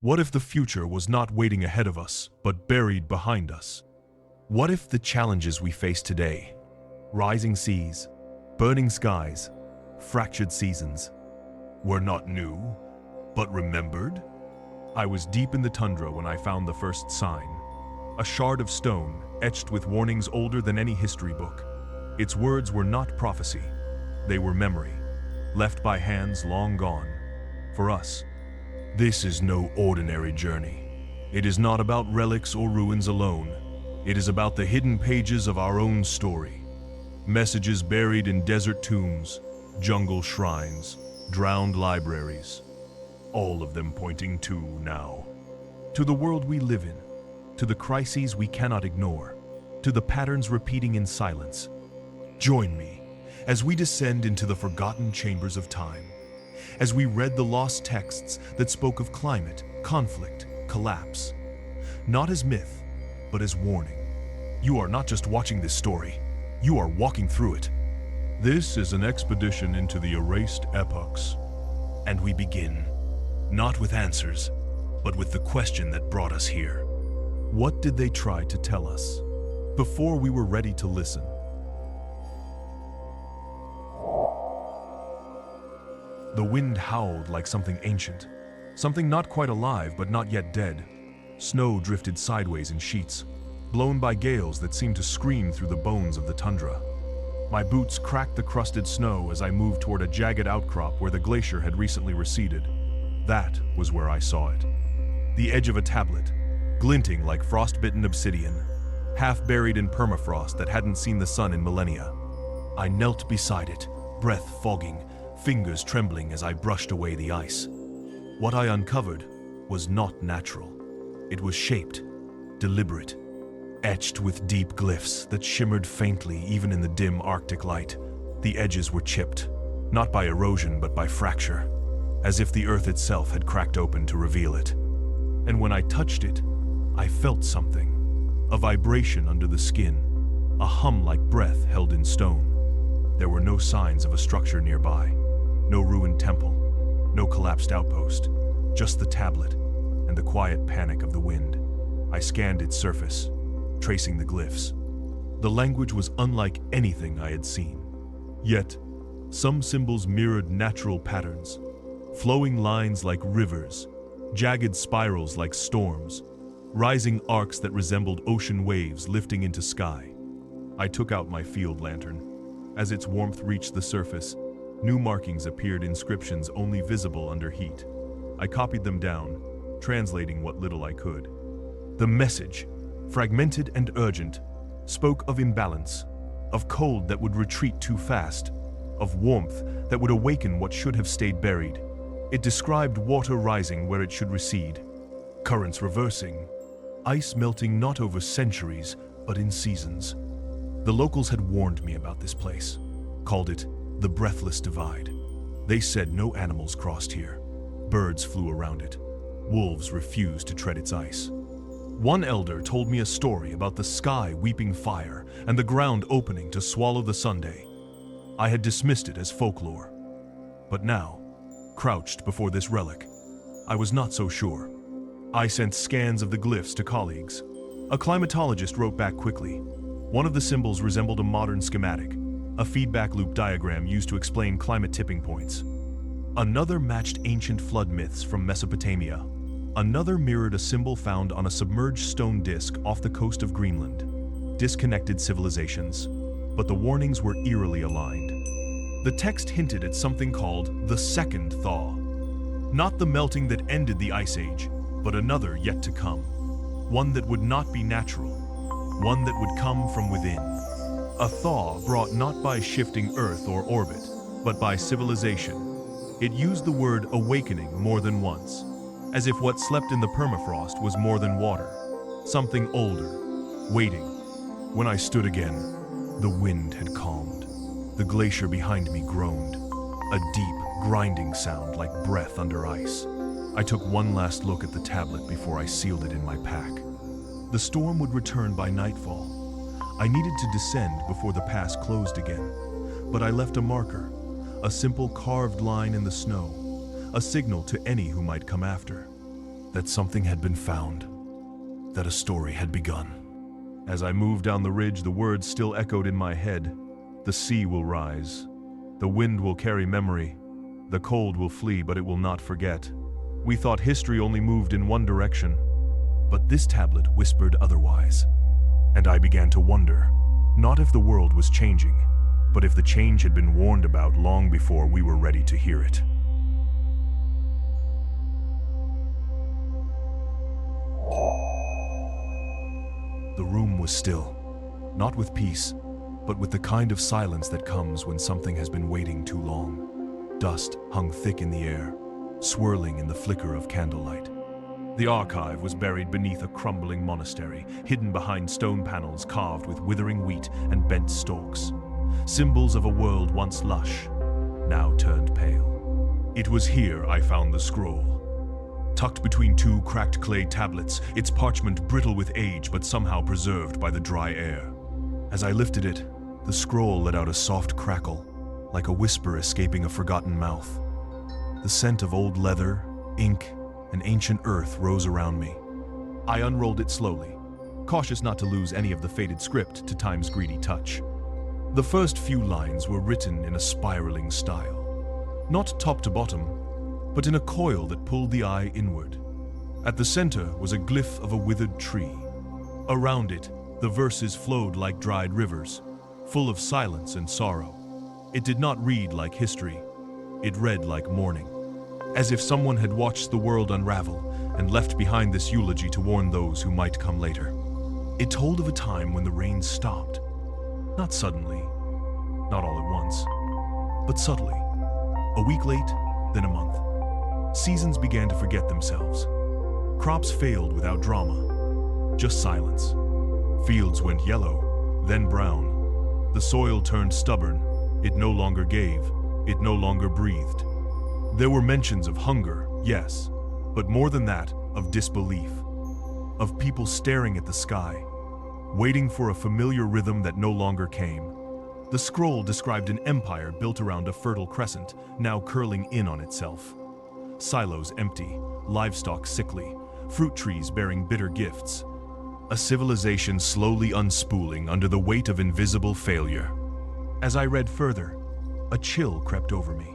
What if the future was not waiting ahead of us, but buried behind us? What if the challenges we face today, rising seas, burning skies, fractured seasons, were not new, but remembered? I was deep in the tundra when I found the first sign, a shard of stone etched with warnings older than any history book. Its words were not prophecy, they were memory, left by hands long gone. For us, this is no ordinary journey. It is not about relics or ruins alone. It is about the hidden pages of our own story. Messages buried in desert tombs, jungle shrines, drowned libraries. All of them pointing to now. To the world we live in, to the crises we cannot ignore, to the patterns repeating in silence. Join me as we descend into the forgotten chambers of time, as we read the lost texts that spoke of climate, conflict, collapse. Not as myth, but as warning. You are not just watching this story, you are walking through it. This is an expedition into the erased epochs. And we begin, not with answers, but with the question that brought us here. What did they try to tell us before we were ready to listen? The wind howled like something ancient, something not quite alive but not yet dead. Snow drifted sideways in sheets, blown by gales that seemed to scream through the bones of the tundra. My boots cracked the crusted snow as I moved toward a jagged outcrop where the glacier had recently receded. That was where I saw it. The edge of a tablet, glinting like frostbitten obsidian, half buried in permafrost that hadn't seen the sun in millennia. I knelt beside it, breath fogging, fingers trembling as I brushed away the ice. What I uncovered was not natural. It was shaped, deliberate, etched with deep glyphs that shimmered faintly even in the dim Arctic light. The edges were chipped, not by erosion but by fracture, as if the earth itself had cracked open to reveal it. And when I touched it, I felt something, a vibration under the skin, a hum like breath held in stone. There were no signs of a structure nearby. No ruined temple, no collapsed outpost, just the tablet and the quiet panic of the wind. I scanned its surface, tracing the glyphs. The language was unlike anything I had seen. Yet, some symbols mirrored natural patterns, flowing lines like rivers, jagged spirals like storms, rising arcs that resembled ocean waves lifting into sky. I took out my field lantern. As its warmth reached the surface, new markings appeared, inscriptions only visible under heat. I copied them down, translating what little I could. The message, fragmented and urgent, spoke of imbalance, of cold that would retreat too fast, of warmth that would awaken what should have stayed buried. It described water rising where it should recede, currents reversing, ice melting not over centuries, but in seasons. The locals had warned me about this place, called it the Breathless Divide. They said no animals crossed here. Birds flew around it. Wolves refused to tread its ice. One elder told me a story about the sky weeping fire and the ground opening to swallow the Sunday. I had dismissed it as folklore. But now, crouched before this relic, I was not so sure. I sent scans of the glyphs to colleagues. A climatologist wrote back quickly. One of the symbols resembled a modern schematic, a feedback loop diagram used to explain climate tipping points. Another matched ancient flood myths from Mesopotamia. Another mirrored a symbol found on a submerged stone disk off the coast of Greenland. Disconnected civilizations, but the warnings were eerily aligned. The text hinted at something called the second thaw. Not the melting that ended the Ice Age, but another yet to come. One that would not be natural. One that would come from within. A thaw brought not by shifting Earth or orbit, but by civilization. It used the word awakening more than once, as if what slept in the permafrost was more than water, something older, waiting. When I stood again, the wind had calmed. The glacier behind me groaned, a deep, grinding sound like breath under ice. I took one last look at the tablet before I sealed it in my pack. The storm would return by nightfall. I needed to descend before the pass closed again, but I left a marker, a simple carved line in the snow, a signal to any who might come after. that something had been found, that a story had begun. As I moved down the ridge, the words still echoed in my head. The sea will rise. The wind will carry memory. The cold will flee, but it will not forget. We thought history only moved in one direction, but this tablet whispered otherwise. And I began to wonder, not if the world was changing, but if the change had been warned about long before we were ready to hear it. The room was still, not with peace, but with the kind of silence that comes when something has been waiting too long. Dust hung thick in the air, swirling in the flicker of candlelight. The archive was buried beneath a crumbling monastery, hidden behind stone panels carved with withering wheat and bent stalks. Symbols of a world once lush, now turned pale. It was here I found the scroll. Tucked between two cracked clay tablets, its parchment brittle with age but somehow preserved by the dry air. As I lifted it, the scroll let out a soft crackle, like a whisper escaping a forgotten mouth. The scent of old leather, ink, and ancient earth rose around me. I unrolled it slowly, cautious not to lose any of the faded script to time's greedy touch. The first few lines were written in a spiraling style, not top to bottom, but in a coil that pulled the eye inward. At the center was a glyph of a withered tree. Around it, the verses flowed like dried rivers, full of silence and sorrow. It did not read like history. It read like mourning, as if someone had watched the world unravel and left behind this eulogy to warn those who might come later. It told of a time when the rain stopped. Not suddenly, not all at once, but subtly. A week late, then a month. Seasons began to forget themselves. Crops failed without drama, just silence. Fields went yellow, then brown. The soil turned stubborn. It no longer gave. It no longer breathed. There were mentions of hunger, yes, but more than that, of disbelief. Of people staring at the sky, waiting for a familiar rhythm that no longer came. The scroll described an empire built around a fertile crescent, now curling in on itself. Silos empty, livestock sickly, fruit trees bearing bitter gifts. A civilization slowly unspooling under the weight of invisible failure. As I read further, a chill crept over me.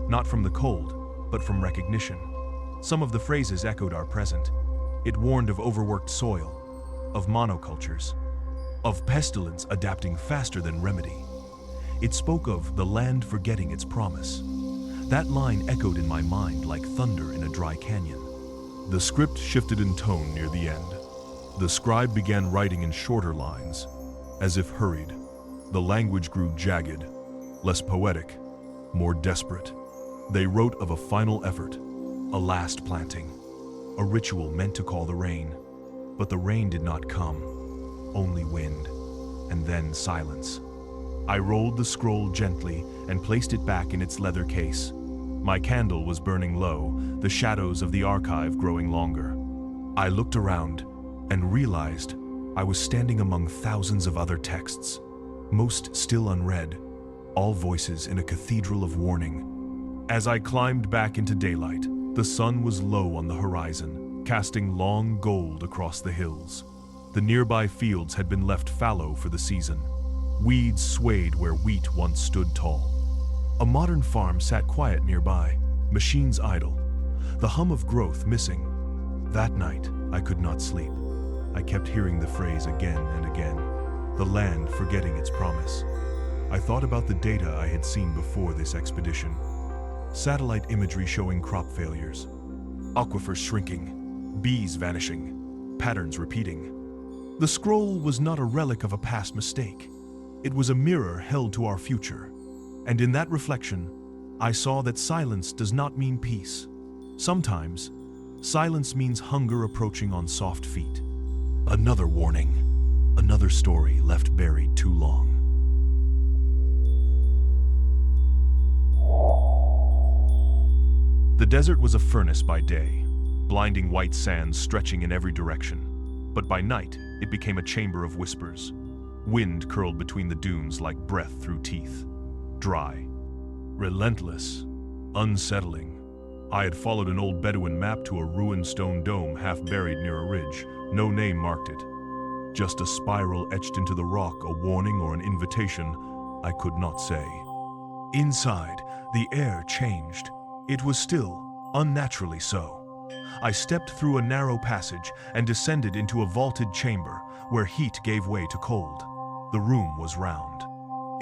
Not from the cold, but from recognition. Some of the phrases echoed our present. It warned of overworked soil, of monocultures, of pestilence adapting faster than remedy. It spoke of the land forgetting its promise. That line echoed in my mind like thunder in a dry canyon. The script shifted in tone near the end. The scribe began writing in shorter lines, as if hurried. The language grew jagged, less poetic, more desperate. They wrote of a final effort, a last planting, a ritual meant to call the rain. But the rain did not come, only wind, and then silence. I rolled the scroll gently and placed it back in its leather case. My candle was burning low, the shadows of the archive growing longer. I looked around and realized I was standing among thousands of other texts, most still unread, all voices in a cathedral of warning. As I climbed back into daylight, the sun was low on the horizon, casting long gold across the hills. The nearby fields had been left fallow for the season. Weeds swayed where wheat once stood tall. A modern farm sat quiet nearby, machines idle, the hum of growth missing. That night, I could not sleep. I kept hearing the phrase again and again, the land forgetting its promise. I thought about the data I had seen before this expedition. Satellite imagery showing crop failures, aquifers shrinking, bees vanishing, patterns repeating. The scroll was not a relic of a past mistake. It was a mirror held to our future. And in that reflection, I saw that silence does not mean peace. Sometimes, silence means hunger approaching on soft feet. Another warning, another story left buried too long. The desert was a furnace by day, blinding white sands stretching in every direction. But by night, it became a chamber of whispers. Wind curled between the dunes like breath through teeth. Dry, relentless, unsettling. I had followed an old Bedouin map to a ruined stone dome half buried near a ridge. No name marked it. Just a spiral etched into the rock, a warning or an invitation, I could not say. Inside, the air changed. It was still, unnaturally so. I stepped through a narrow passage and descended into a vaulted chamber where heat gave way to cold. The room was round.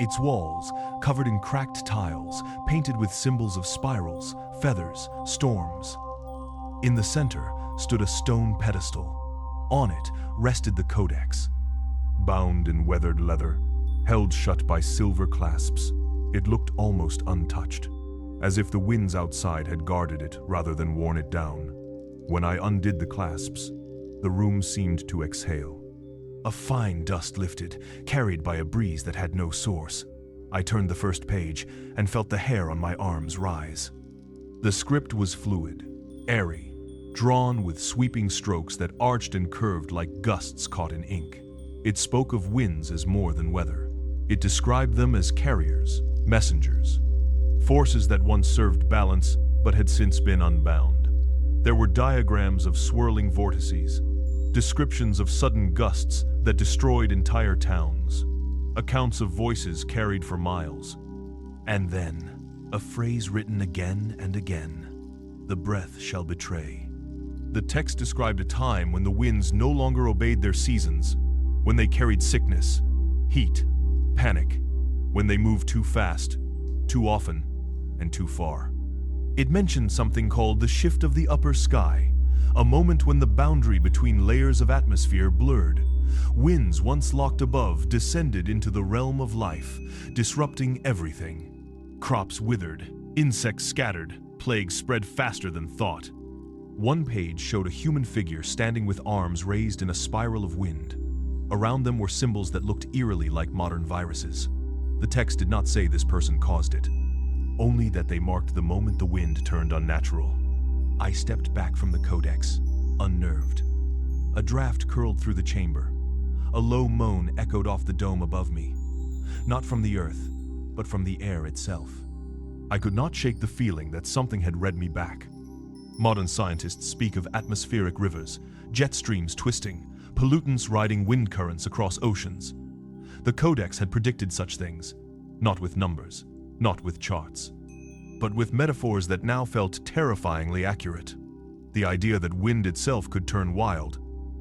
Its walls, covered in cracked tiles, painted with symbols of spirals, feathers, storms. In the center stood a stone pedestal. On it rested the Codex. Bound in weathered leather, held shut by silver clasps, it looked almost untouched, as if the winds outside had guarded it rather than worn it down. When I undid the clasps, the room seemed to exhale. A fine dust lifted, carried by a breeze that had no source. I turned the first page and felt the hair on my arms rise. The script was fluid, airy, drawn with sweeping strokes that arched and curved like gusts caught in ink. It spoke of winds as more than weather. It described them as carriers, messengers, forces that once served balance but had since been unbound. There were diagrams of swirling vortices, descriptions of sudden gusts that destroyed entire towns, accounts of voices carried for miles. And then, a phrase written again and again, "The breath shall betray." The text described a time when the winds no longer obeyed their seasons, when they carried sickness, heat, panic, when they moved too fast, too often, and too far. It mentioned something called the shift of the upper sky, a moment when the boundary between layers of atmosphere blurred. Winds once locked above descended into the realm of life, disrupting everything. Crops withered, insects scattered, plague spread faster than thought. One page showed a human figure standing with arms raised in a spiral of wind. Around them were symbols that looked eerily like modern viruses. The text did not say this person caused it, only that they marked the moment the wind turned unnatural. I stepped back from the Codex, unnerved. A draft curled through the chamber. A low moan echoed off the dome above me. Not from the earth, but from the air itself. I could not shake the feeling that something had read me back. Modern scientists speak of atmospheric rivers, jet streams twisting, pollutants riding wind currents across oceans. The Codex had predicted such things, not with numbers, not with charts, but with metaphors that now felt terrifyingly accurate. The idea that wind itself could turn wild,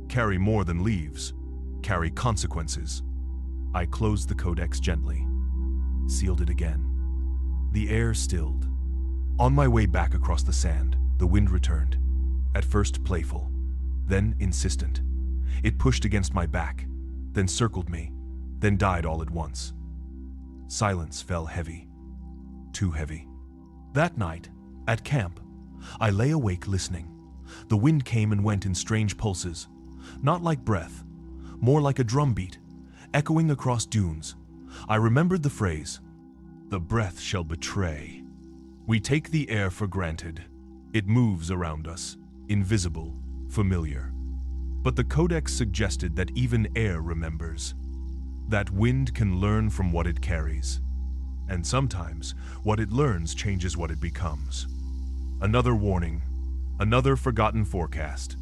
carry more than leaves, carry consequences. I closed the Codex gently, sealed it again. The air stilled. On my way back across the sand, the wind returned, at first playful, then insistent. It pushed against my back, then circled me, then died all at once. Silence fell heavy, too heavy. That night, at camp, I lay awake listening. The wind came and went in strange pulses, not like breath, more like a drumbeat, echoing across dunes. I remembered the phrase, "The breath shall betray." We take the air for granted. It moves around us, invisible, familiar. But the Codex suggested that even air remembers, that wind can learn from what it carries. And sometimes, what it learns changes what it becomes. Another warning, another forgotten forecast.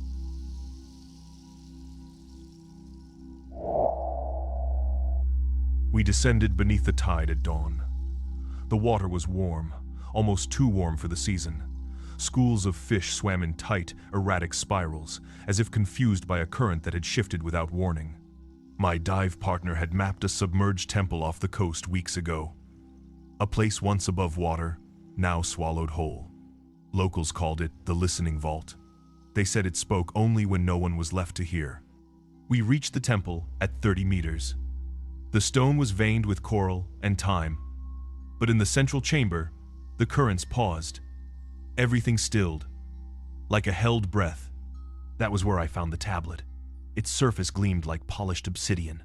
We descended beneath the tide at dawn. The water was warm, almost too warm for the season. Schools of fish swam in tight, erratic spirals, as if confused by a current that had shifted without warning. My dive partner had mapped a submerged temple off the coast weeks ago. A place once above water, now swallowed whole. Locals called it the listening vault. They said it spoke only when no one was left to hear. We reached the temple at 30 meters. The stone was veined with coral and thyme, but in the central chamber, the currents paused. Everything stilled, like a held breath. That was where I found the tablet. Its surface gleamed like polished obsidian,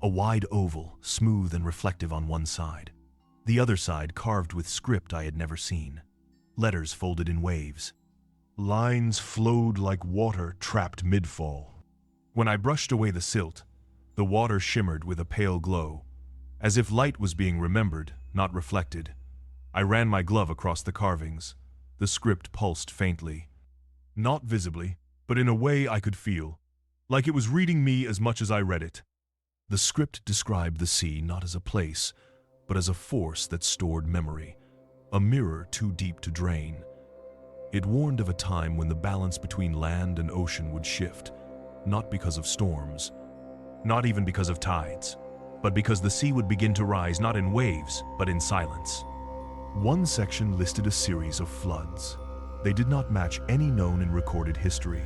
a wide oval, smooth and reflective on one side. The other side carved with script I had never seen, letters folded in waves. Lines flowed like water trapped mid-fall. When I brushed away the silt, the water shimmered with a pale glow, as if light was being remembered, not reflected. I ran my glove across the carvings. The script pulsed faintly. Not visibly, but in a way I could feel, like it was reading me as much as I read it. The script described the sea not as a place, but as a force that stored memory, a mirror too deep to drain. It warned of a time when the balance between land and ocean would shift, not because of storms, not even because of tides, but because the sea would begin to rise not in waves, but in silence. One section listed a series of floods. They did not match any known and recorded history.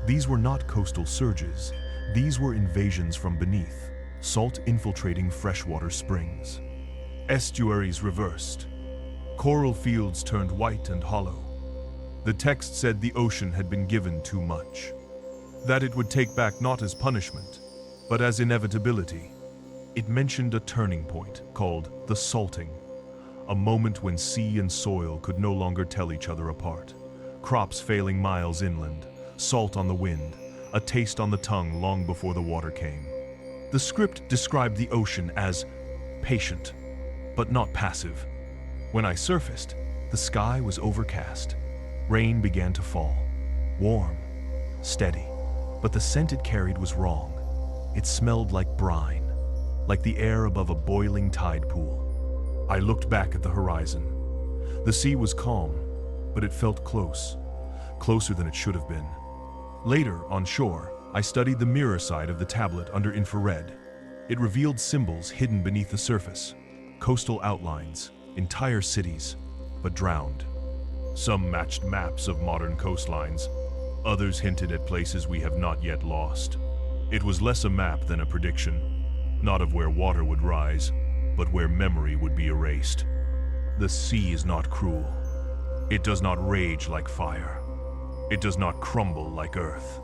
These were not coastal surges. These were invasions from beneath, salt infiltrating freshwater springs. Estuaries reversed. Coral fields turned white and hollow. The text said the ocean had been given too much, that it would take back not as punishment, but as inevitability. It mentioned a turning point called the salting, a moment when sea and soil could no longer tell each other apart. Crops failing miles inland, salt on the wind, a taste on the tongue long before the water came. The script described the ocean as patient, but not passive. When I surfaced, the sky was overcast. Rain began to fall, warm, steady, but the scent it carried was wrong. It smelled like brine, like the air above a boiling tide pool. I looked back at the horizon. The sea was calm, but it felt close, closer than it should have been. Later, on shore, I studied the mirror side of the tablet under infrared. It revealed symbols hidden beneath the surface, coastal outlines, entire cities, but drowned. Some matched maps of modern coastlines. Others hinted at places we have not yet lost. It was less a map than a prediction, not of where water would rise, but where memory would be erased. The sea is not cruel. It does not rage like fire. It does not crumble like earth.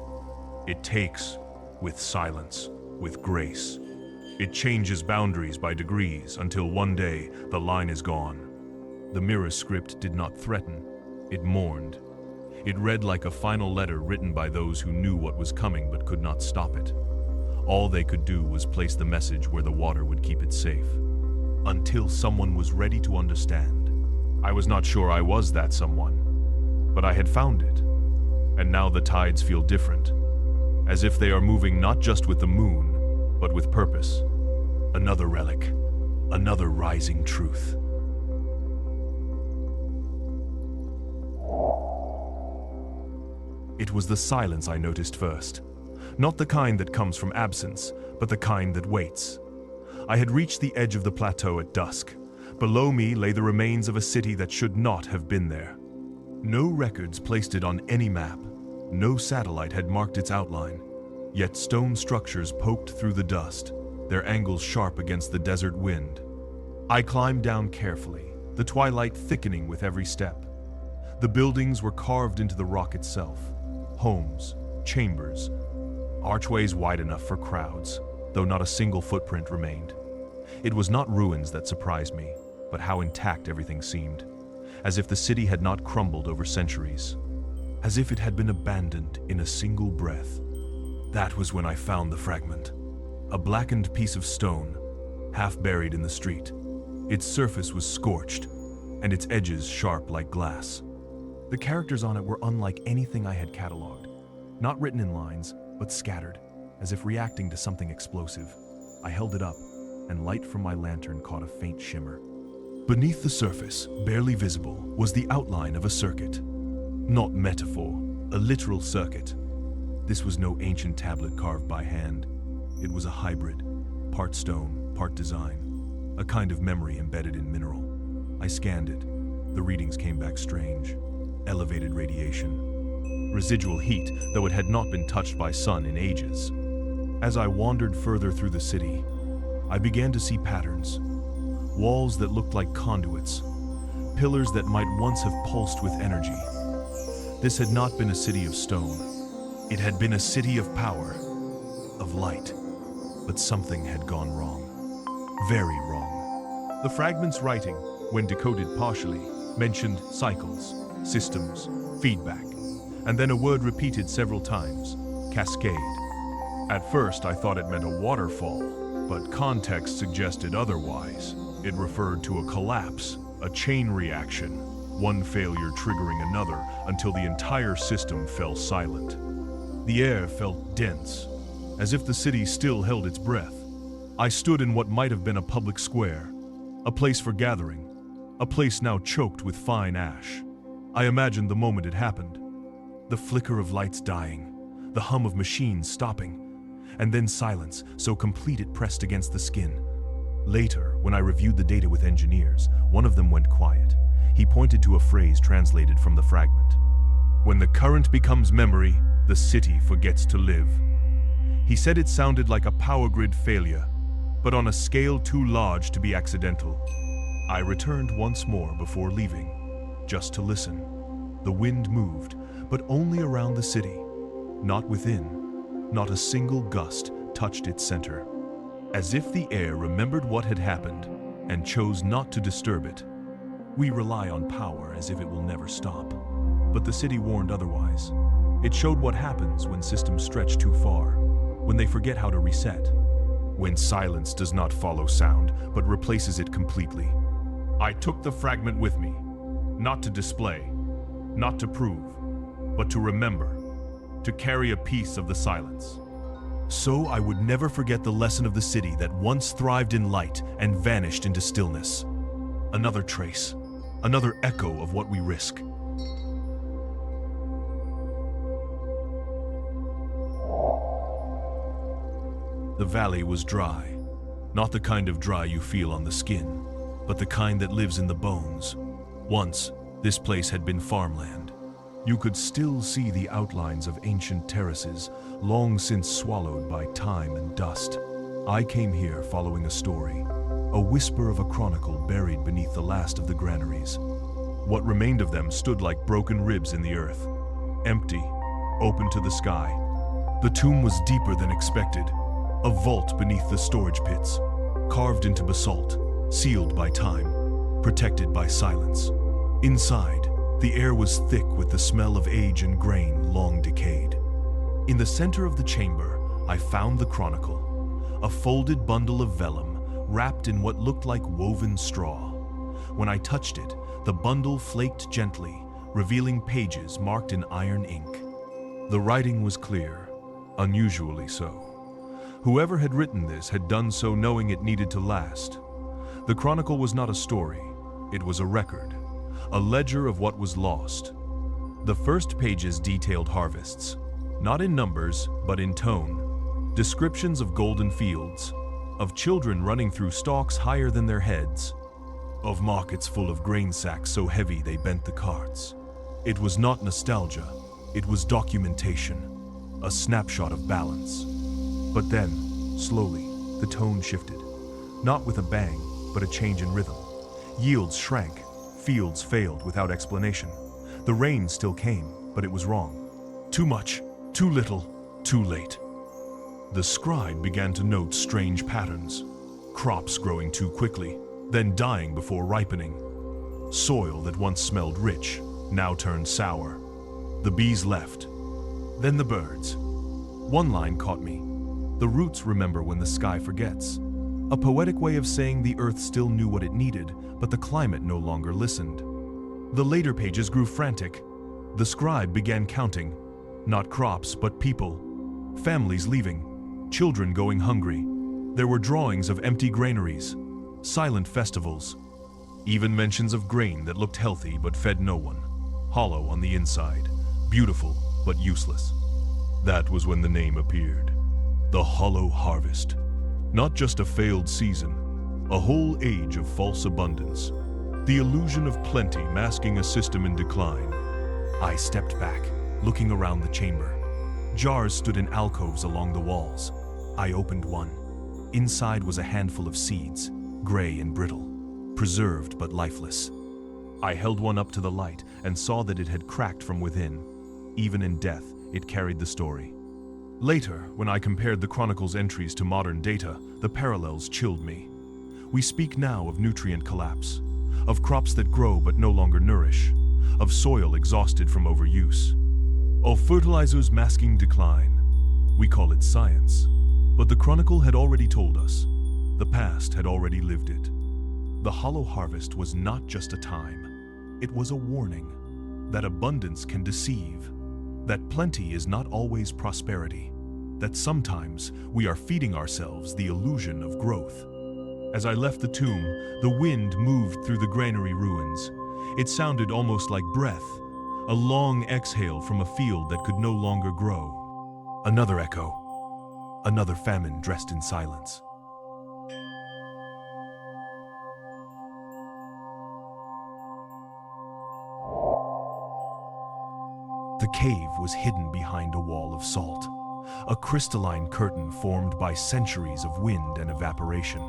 It takes with silence, with grace. It changes boundaries by degrees until one day the line is gone. The mirror script did not threaten. It mourned. It read like a final letter written by those who knew what was coming but could not stop it. All they could do was place the message where the water would keep it safe, until someone was ready to understand. I was not sure I was that someone, but I had found it. And now the tides feel different, as if they are moving not just with the moon, but with purpose. Another relic, another rising truth. It was the silence I noticed first. Not the kind that comes from absence, but the kind that waits. I had reached the edge of the plateau at dusk. Below me lay the remains of a city that should not have been there. No records placed it on any map. No satellite had marked its outline. Yet stone structures poked through the dust, their angles sharp against the desert wind. I climbed down carefully, the twilight thickening with every step. The buildings were carved into the rock itself. Homes, chambers, archways wide enough for crowds, though not a single footprint remained. It was not ruins that surprised me, but how intact everything seemed, as if the city had not crumbled over centuries, as if it had been abandoned in a single breath. That was when I found the fragment, a blackened piece of stone, half buried in the street. Its surface was scorched, and its edges sharp like glass. The characters on it were unlike anything I had cataloged, not written in lines, but scattered, as if reacting to something explosive. I held it up, and light from my lantern caught a faint shimmer. Beneath the surface, barely visible, was the outline of a circuit. Not metaphor, a literal circuit. This was no ancient tablet carved by hand. It was a hybrid, part stone, part design, a kind of memory embedded in mineral. I scanned it. The readings came back strange. Elevated radiation. Residual heat, though it had not been touched by sun in ages. As I wandered further through the city, I began to see patterns. Walls that looked like conduits. Pillars that might once have pulsed with energy. This had not been a city of stone. It had been a city of power, of light. But something had gone wrong. Very wrong. The fragment's writing, when decoded partially, mentioned cycles, systems, feedback, and then a word repeated several times, cascade. At first, I thought it meant a waterfall, but context suggested otherwise. It referred to a collapse, a chain reaction. one failure triggering another until the entire system fell silent. The air felt dense, as if the city still held its breath. I stood in what might have been a public square, a place for gathering, a place now choked with fine ash. I imagined the moment it happened. The flicker of lights dying, the hum of machines stopping, and then silence so complete it pressed against the skin. Later, when I reviewed the data with engineers, one of them went quiet. He pointed to a phrase translated from the fragment. "When the current becomes memory, the city forgets to live." He said it sounded like a power grid failure, but on a scale too large to be accidental. I returned once more before leaving, just to listen. The wind moved, but only around the city, not within. Not a single gust touched its center. As if the air remembered what had happened and chose not to disturb it. We rely on power as if it will never stop. But the city warned otherwise. It showed what happens when systems stretch too far, when they forget how to reset, when silence does not follow sound but replaces it completely. I took the fragment with me, not to display, not to prove, but to remember, to carry a piece of the silence. So I would never forget the lesson of the city that once thrived in light and vanished into stillness. Another trace, another echo of what we risk. The valley was dry, not the kind of dry you feel on the skin, but the kind that lives in the bones. Once, this place had been farmland. You could still see the outlines of ancient terraces, long since swallowed by time and dust. I came here following a story, a whisper of a chronicle buried beneath the last of the granaries. What remained of them stood like broken ribs in the earth, empty, open to the sky. The tomb was deeper than expected, a vault beneath the storage pits, carved into basalt, sealed by time, protected by silence. Inside, the air was thick with the smell of age and grain long decayed. In the center of the chamber, I found the Chronicle, a folded bundle of vellum wrapped in what looked like woven straw. When I touched it, the bundle flaked gently, revealing pages marked in iron ink. The writing was clear, unusually so. Whoever had written this had done so knowing it needed to last. The Chronicle was not a story, it was a record. A ledger of what was lost. The first pages detailed harvests, not in numbers, but in tone. Descriptions of golden fields, of children running through stalks higher than their heads, of markets full of grain sacks so heavy they bent the carts. It was not nostalgia, it was documentation, a snapshot of balance. But then, slowly, the tone shifted, not with a bang, but a change in rhythm. Yields shrank. Fields failed without explanation. The rain still came, but it was wrong. Too much, too little, too late. The scribe began to note strange patterns. Crops growing too quickly, then dying before ripening. Soil that once smelled rich, now turned sour. The bees left. Then the birds. One line caught me. The roots remember when the sky forgets. A poetic way of saying the earth still knew what it needed, but the climate no longer listened. The later pages grew frantic. The scribe began counting, not crops, but people. Families leaving, children going hungry. There were drawings of empty granaries, silent festivals, even mentions of grain that looked healthy but fed no one, hollow on the inside, beautiful but useless. That was when the name appeared. The Hollow Harvest. Not just a failed season, a whole age of false abundance. The illusion of plenty masking a system in decline. I stepped back, looking around the chamber. Jars stood in alcoves along the walls. I opened one. Inside was a handful of seeds, gray and brittle, preserved but lifeless. I held one up to the light and saw that it had cracked from within. Even in death, it carried the story. Later, when I compared the Chronicle's entries to modern data, the parallels chilled me. We speak now of nutrient collapse, of crops that grow but no longer nourish, of soil exhausted from overuse, of fertilizers masking decline. We call it science, but the Chronicle had already told us. The past had already lived it. The Hollow Harvest was not just a time. It was a warning that abundance can deceive, that plenty is not always prosperity, that sometimes we are feeding ourselves the illusion of growth. As I left the tomb, the wind moved through the granary ruins. It sounded almost like breath, a long exhale from a field that could no longer grow. Another echo, another famine dressed in silence. The cave was hidden behind a wall of salt, a crystalline curtain formed by centuries of wind and evaporation.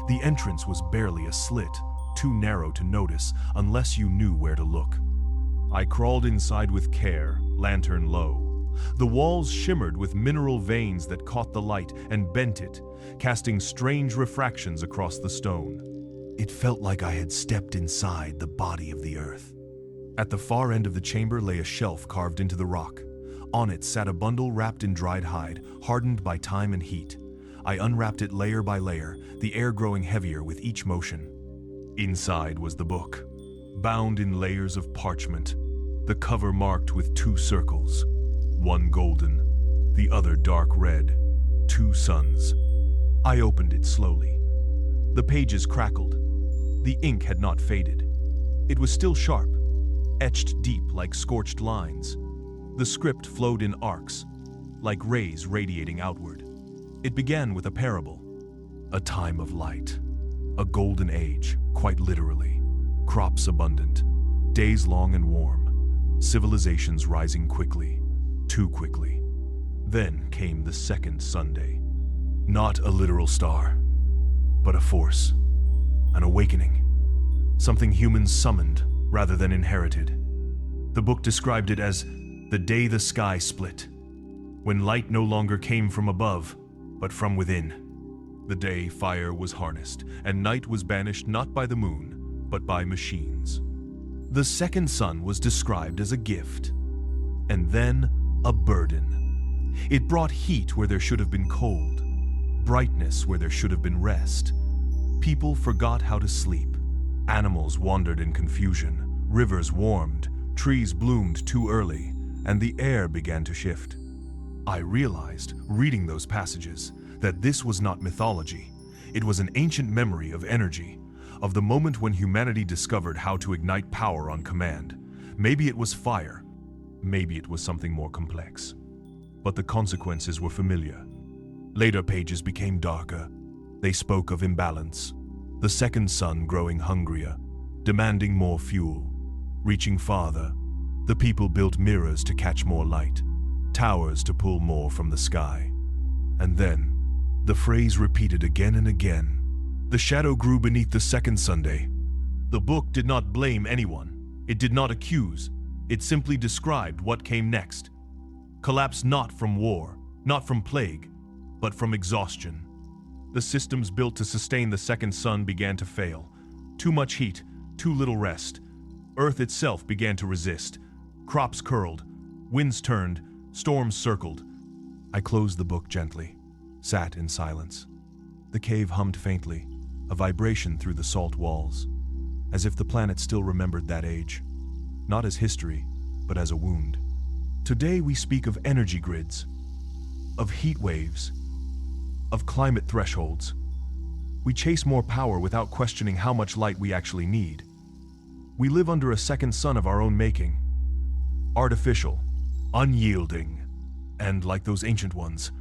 The entrance was barely a slit, too narrow to notice unless you knew where to look. I crawled inside with care, lantern low. The walls shimmered with mineral veins that caught the light and bent it, casting strange refractions across the stone. It felt like I had stepped inside the body of the earth. At the far end of the chamber lay a shelf carved into the rock. On it sat a bundle wrapped in dried hide, hardened by time and heat. I unwrapped it layer by layer, the air growing heavier with each motion. Inside was the book, bound in layers of parchment, the cover marked with 2 circles, one golden, the other dark red, 2 suns. I opened it slowly. The pages crackled. The ink had not faded. It was still sharp, etched deep like scorched lines. The script flowed in arcs, like rays radiating outward. It began with a parable, a time of light, a golden age, quite literally, crops abundant, days long and warm, civilizations rising quickly, too quickly. Then came the second Sunday. Not a literal star, but a force, an awakening, something humans summoned rather than inherited. The book described it as the day the sky split, when light no longer came from above, but from within. The day fire was harnessed, and night was banished not by the moon, but by machines. The second sun was described as a gift, and then a burden. It brought heat where there should have been cold, brightness where there should have been rest. People forgot how to sleep. Animals wandered in confusion. Rivers warmed, trees bloomed too early, and the air began to shift. I realized, reading those passages, that this was not mythology. It was an ancient memory of energy, of the moment when humanity discovered how to ignite power on command. Maybe it was fire, maybe it was something more complex. But the consequences were familiar. Later pages became darker. They spoke of imbalance, the second sun growing hungrier, demanding more fuel. Reaching farther, the people built mirrors to catch more light, towers to pull more from the sky. And then, the phrase repeated again and again. The shadow grew beneath the second Sunday. The book did not blame anyone. It did not accuse. It simply described what came next. Collapse not from war, not from plague, but from exhaustion. The systems built to sustain the second sun began to fail. Too much heat, too little rest. Earth itself began to resist. Crops curled, winds turned, storms circled. I closed the book gently, sat in silence. The cave hummed faintly, a vibration through the salt walls, as if the planet still remembered that age, not as history, but as a wound. Today we speak of energy grids, of heat waves, of climate thresholds. We chase more power without questioning how much light we actually need. We live under a second sun of our own making, artificial, unyielding, and like those ancient ones,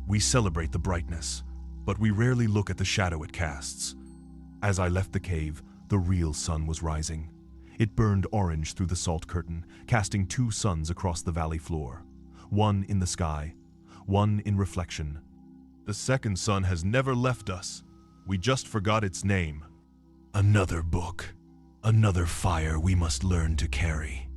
we celebrate the brightness, but we rarely look at the shadow it casts. As I left the cave, the real sun was rising. It burned orange through the salt curtain, casting 2 suns across the valley floor, one in the sky, one in reflection. The second sun has never left us. We just forgot its name. Another book. Another fire we must learn to carry.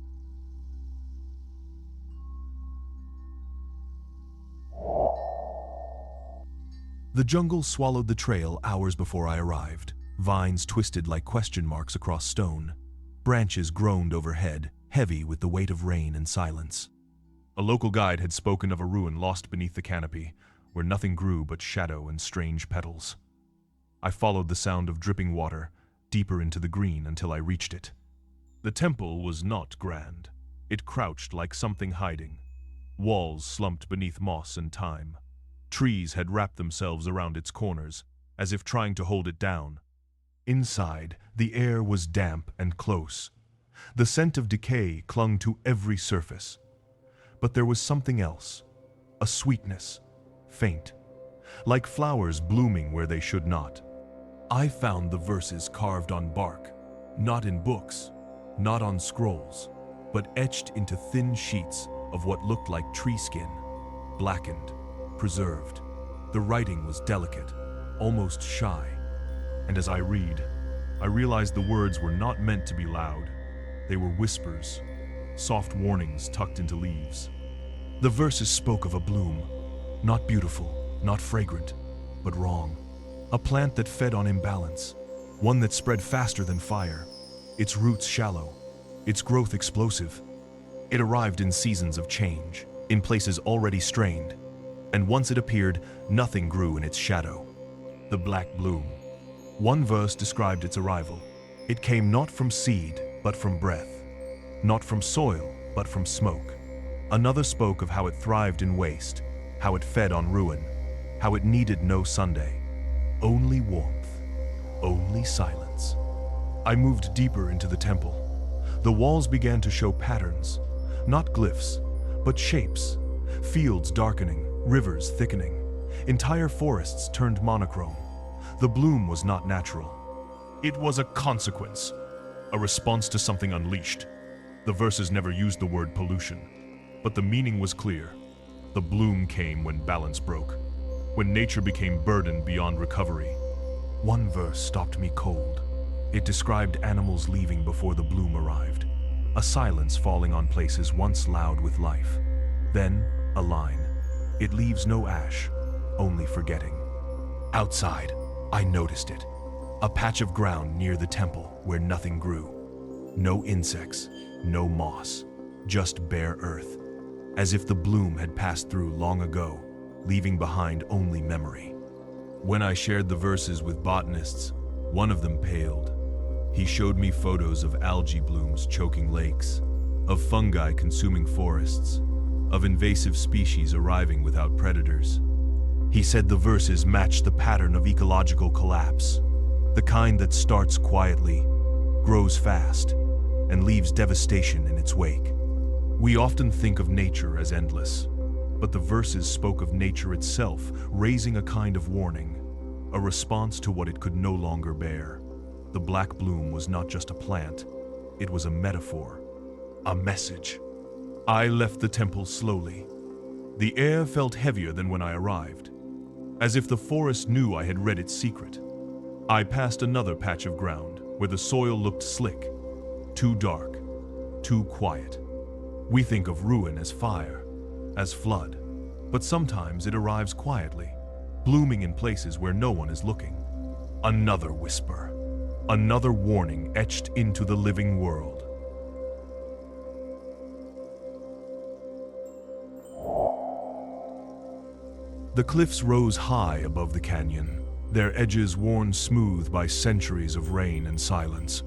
The jungle swallowed the trail hours before I arrived. Vines twisted like question marks across stone. Branches groaned overhead, heavy with the weight of rain and silence. A local guide had spoken of a ruin lost beneath the canopy, where nothing grew but shadow and strange petals. I followed the sound of dripping water, deeper into the green until I reached it. The temple was not grand. It crouched like something hiding. Walls slumped beneath moss and time. Trees had wrapped themselves around its corners, as if trying to hold it down. Inside, the air was damp and close. The scent of decay clung to every surface. But there was something else, a sweetness, faint, like flowers blooming where they should not. I found the verses carved on bark, not in books, not on scrolls, but etched into thin sheets of what looked like tree skin, blackened, preserved. The writing was delicate, almost shy, and as I read, I realized the words were not meant to be loud. They were whispers, soft warnings tucked into leaves. The verses spoke of a bloom, not beautiful, not fragrant, but wrong. A plant that fed on imbalance, one that spread faster than fire, its roots shallow, its growth explosive. It arrived in seasons of change, in places already strained, and once it appeared, nothing grew in its shadow. The black bloom. One verse described its arrival. It came not from seed, but from breath, not from soil, but from smoke. Another spoke of how it thrived in waste, how it fed on ruin, how it needed no Sunday. Only warmth, only silence. I moved deeper into the temple. The walls began to show patterns, not glyphs, but shapes. Fields darkening, rivers thickening. Entire forests turned monochrome. The bloom was not natural. It was a consequence, a response to something unleashed. The verses never used the word pollution, but the meaning was clear. The bloom came when balance broke, when nature became burdened beyond recovery. One verse stopped me cold. It described animals leaving before the bloom arrived, a silence falling on places once loud with life. Then, a line. It leaves no ash, only forgetting. Outside, I noticed it. A patch of ground near the temple where nothing grew. No insects, no moss, just bare earth, as if the bloom had passed through long ago, leaving behind only memory. When I shared the verses with botanists, one of them paled. He showed me photos of algae blooms choking lakes, of fungi consuming forests, of invasive species arriving without predators. He said the verses matched the pattern of ecological collapse, the kind that starts quietly, grows fast, and leaves devastation in its wake. We often think of nature as endless, but the verses spoke of nature itself, raising a kind of warning, a response to what it could no longer bear. The black bloom was not just a plant, it was a metaphor, a message. I left the temple slowly. The air felt heavier than when I arrived, as if the forest knew I had read its secret. I passed another patch of ground where the soil looked slick, too dark, too quiet. We think of ruin as fire, as flood, but sometimes it arrives quietly, blooming in places where no one is looking. Another whisper, another warning etched into the living world. The cliffs rose high above the canyon, their edges worn smooth by centuries of rain and silence.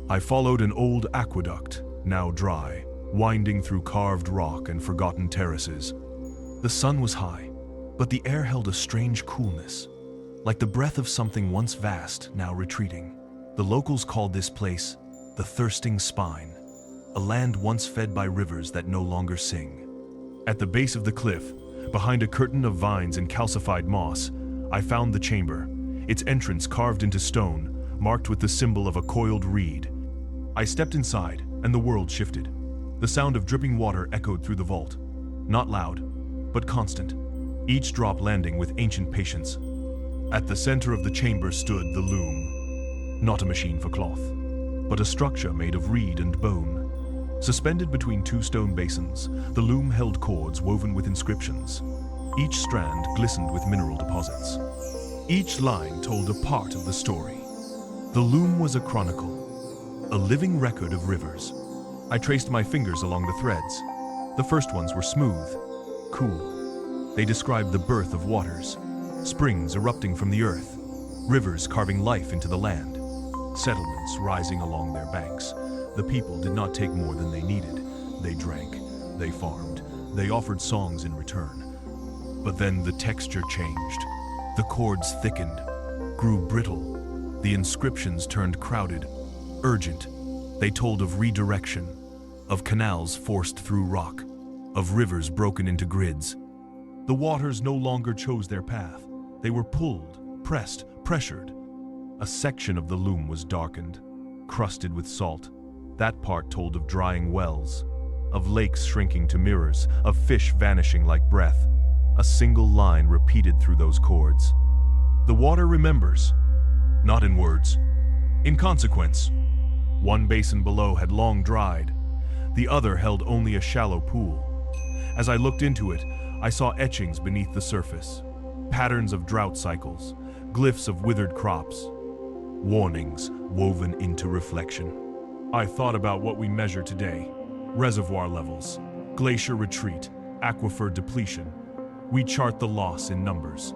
I followed an old aqueduct, now dry, winding through carved rock and forgotten terraces. The sun was high, but the air held a strange coolness, like the breath of something once vast, now retreating. The locals called this place the Thirsting Spine, a land once fed by rivers that no longer sing. At the base of the cliff, behind a curtain of vines and calcified moss, I found the chamber, its entrance carved into stone, marked with the symbol of a coiled reed. I stepped inside, and the world shifted. The sound of dripping water echoed through the vault, not loud, but constant, each drop landing with ancient patience. At the center of the chamber stood the loom, not a machine for cloth, but a structure made of reed and bone. Suspended between two stone basins, the loom held cords woven with inscriptions. Each strand glistened with mineral deposits. Each line told a part of the story. The loom was a chronicle, a living record of rivers. I traced my fingers along the threads. The first ones were smooth, cool. They described the birth of waters, springs erupting from the earth, rivers carving life into the land, settlements rising along their banks. The people did not take more than they needed. They drank, they farmed, they offered songs in return. But then the texture changed. The chords thickened, grew brittle. The inscriptions turned crowded, urgent. They told of redirection, of canals forced through rock, of rivers broken into grids. The waters no longer chose their path. They were pulled, pressed, pressured. A section of the Loom was darkened, crusted with salt. That part told of drying wells, of lakes shrinking to mirrors, of fish vanishing like breath. A single line repeated through those chords. The water remembers, not in words, in consequence. One basin below had long dried. The other held only a shallow pool. As I looked into it, I saw etchings beneath the surface, patterns of drought cycles, glyphs of withered crops, warnings woven into reflection. I thought about what we measure today: reservoir levels, glacier retreat, aquifer depletion. We chart the loss in numbers,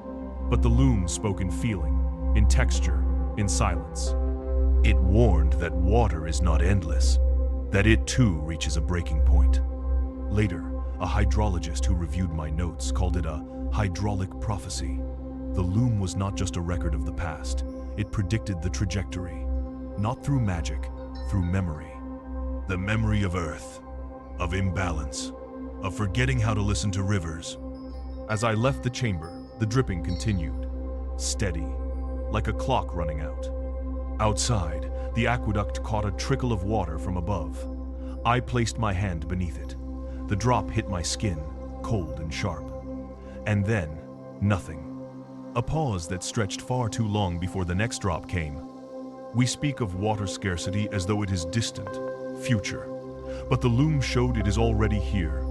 but the Loom spoke in feeling, in texture, in silence. It warned that water is not endless, that it too reaches a breaking point. Later, a hydrologist who reviewed my notes called it a hydraulic prophecy. The Loom was not just a record of the past, it predicted the trajectory, not through magic, through memory. The memory of Earth, of imbalance, of forgetting how to listen to rivers. As I left the chamber, the dripping continued, steady, like a clock running out. Outside, the aqueduct caught a trickle of water from above. I placed my hand beneath it. The drop hit my skin, cold and sharp. And then, nothing. A pause that stretched far too long before the next drop came. We speak of water scarcity as though it is distant, future. But the Loom showed it is already here,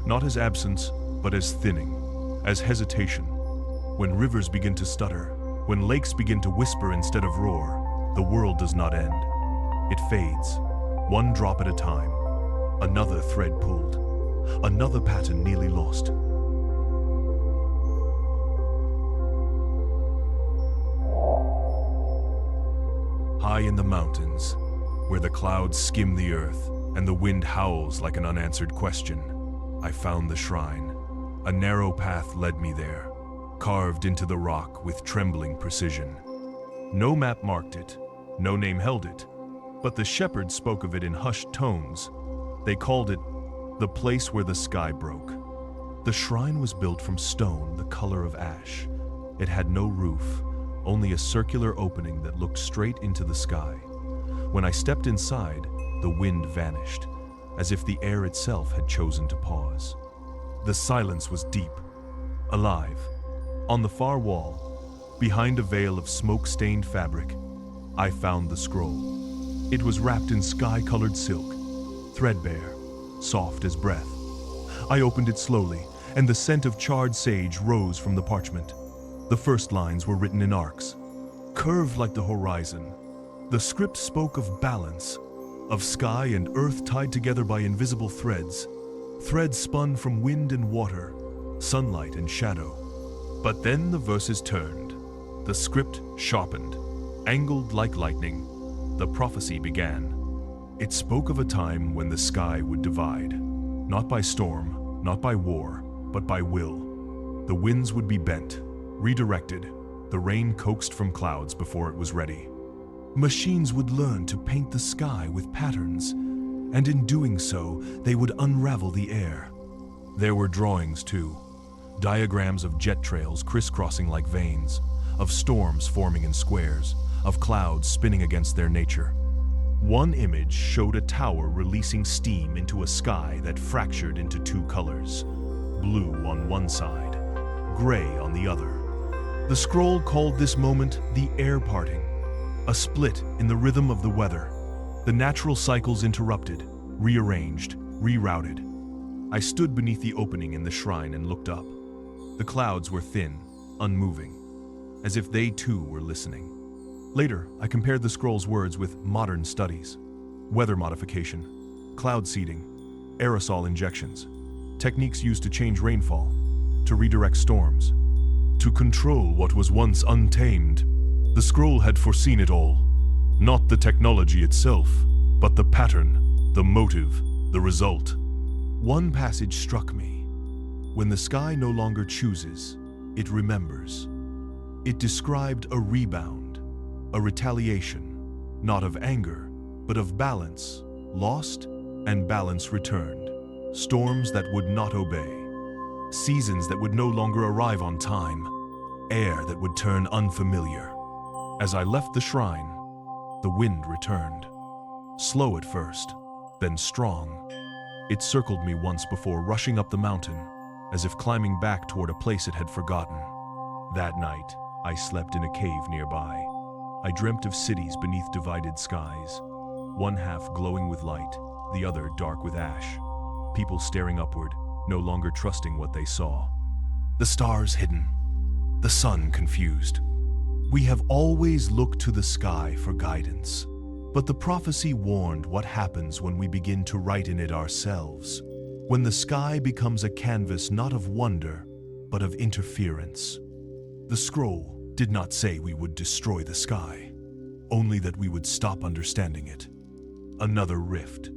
not as absence, but as thinning, as hesitation. When rivers begin to stutter, when lakes begin to whisper instead of roar, the world does not end. It fades, one drop at a time. Another thread pulled, another pattern nearly lost. High in the mountains, where the clouds skim the earth and the wind howls like an unanswered question, I found the shrine. A narrow path led me there, carved into the rock with trembling precision. No map marked it, no name held it, but the shepherds spoke of it in hushed tones. They called it the place where the sky broke. The shrine was built from stone the color of ash. It had no roof, only a circular opening that looked straight into the sky. When I stepped inside, the wind vanished, as if the air itself had chosen to pause. The silence was deep, alive. On the far wall, behind a veil of smoke-stained fabric, I found the scroll. It was wrapped in sky-colored silk, threadbare, soft as breath. I opened it slowly, and the scent of charred sage rose from the parchment. The first lines were written in arcs, curved like the horizon. The script spoke of balance, of sky and earth tied together by invisible threads, threads spun from wind and water, sunlight and shadow. But then the verses turned. The script sharpened, angled like lightning. The prophecy began. It spoke of a time when the sky would divide, not by storm, not by war, but by will. The winds would be bent, redirected, the rain coaxed from clouds before it was ready. Machines would learn to paint the sky with patterns, and in doing so, they would unravel the air. There were drawings too, diagrams of jet trails crisscrossing like veins, of storms forming in squares, of clouds spinning against their nature. One image showed a tower releasing steam into a sky that fractured into two colors, blue on one side, gray on the other. The scroll called this moment the air parting, a split in the rhythm of the weather. The natural cycles interrupted, rearranged, rerouted. I stood beneath the opening in the shrine and looked up. The clouds were thin, unmoving, as if they too were listening. Later, I compared the scroll's words with modern studies: weather modification, cloud seeding, aerosol injections, techniques used to change rainfall, to redirect storms, to control what was once untamed. The scroll had foreseen it all, not the technology itself, But the pattern, the motive, the result. One passage struck me. When the sky no longer chooses, it remembers. It described a rebound, a retaliation, not of anger, but of balance, lost and balance returned. Storms that would not obey. Seasons that would no longer arrive on time. Air that would turn unfamiliar. As I left the shrine, the wind returned. Slow at first, then strong. It circled me once before rushing up the mountain, as if climbing back toward a place it had forgotten. That night, I slept in a cave nearby. I dreamt of cities beneath divided skies, one half glowing with light, the other dark with ash. People staring upward, no longer trusting what they saw. The stars hidden, the sun confused. We have always looked to the sky for guidance, but the prophecy warned what happens when we begin to write in it ourselves, when the sky becomes a canvas not of wonder, but of interference. The scroll did not say we would destroy the sky, only that we would stop understanding it. Another rift,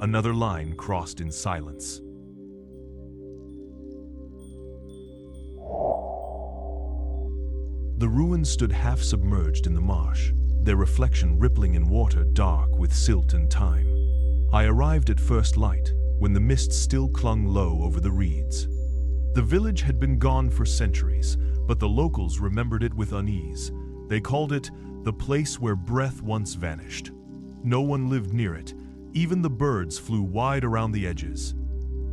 another line crossed in silence. The ruins stood half submerged in the marsh, their reflection rippling in water dark with silt and time. I arrived at first light, when the mist still clung low over the reeds. The village had been gone for centuries, but the locals remembered it with unease. They called it the place where breath once vanished. No one lived near it. Even the birds flew wide around the edges.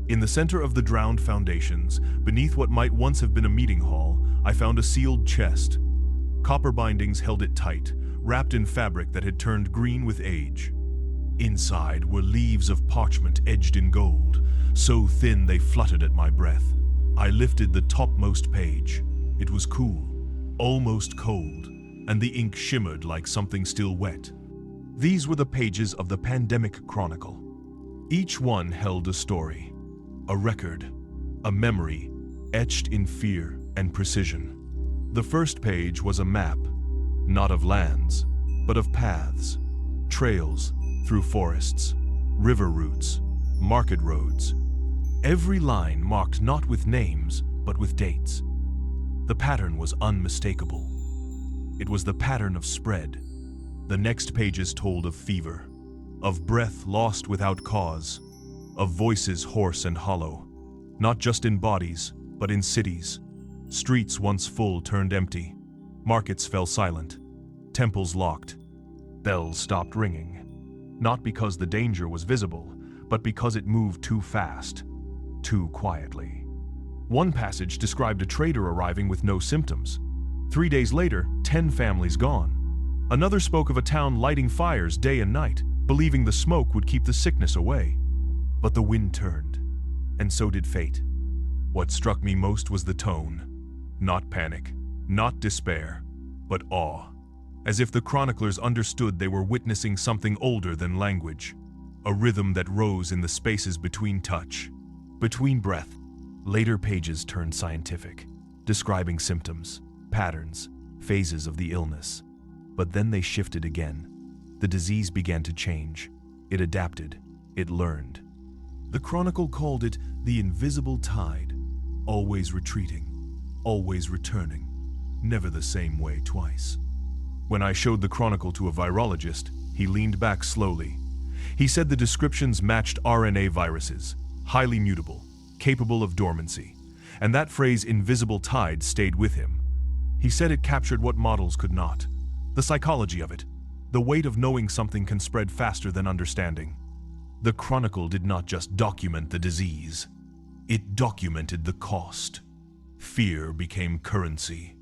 In the center of the drowned foundations, beneath what might once have been a meeting hall, I found a sealed chest. Copper bindings held it tight, wrapped in fabric that had turned green with age. Inside were leaves of parchment edged in gold, so thin they fluttered at my breath. I lifted the topmost page. It was cool, almost cold, and the ink shimmered like something still wet. These were the pages of the Pandemic Chronicle. Each one held a story, a record, a memory, etched in fear and precision. The first page was a map, not of lands, but of paths, trails through forests, river routes, market roads. Every line marked not with names, but with dates. The pattern was unmistakable. It was the pattern of spread. The next pages told of fever, of breath lost without cause, of voices hoarse and hollow, not just in bodies, but in cities. Streets once full turned empty. Markets fell silent. Temples locked. Bells stopped ringing. Not because the danger was visible, but because it moved too fast, too quietly. One passage described a trader arriving with no symptoms. 3 days later, 10 families gone. Another spoke of a town lighting fires day and night, believing the smoke would keep the sickness away. But the wind turned, and so did fate. What struck me most was the tone. Not panic, not despair, but awe. As if the chroniclers understood they were witnessing something older than language. A rhythm that rose in the spaces between touch, between breath. Later pages turned scientific, describing symptoms, patterns, phases of the illness. But then they shifted again. The disease began to change. It adapted. It learned. The Chronicle called it the invisible tide, always retreating, always returning, never the same way twice. When I showed the Chronicle to a virologist, he leaned back slowly. He said the descriptions matched RNA viruses, highly mutable, capable of dormancy, and that phrase invisible tide stayed with him. He said it captured what models could not. The psychology of it, the weight of knowing something can spread faster than understanding. The Chronicle did not just document the disease, it documented the cost. Fear became currency.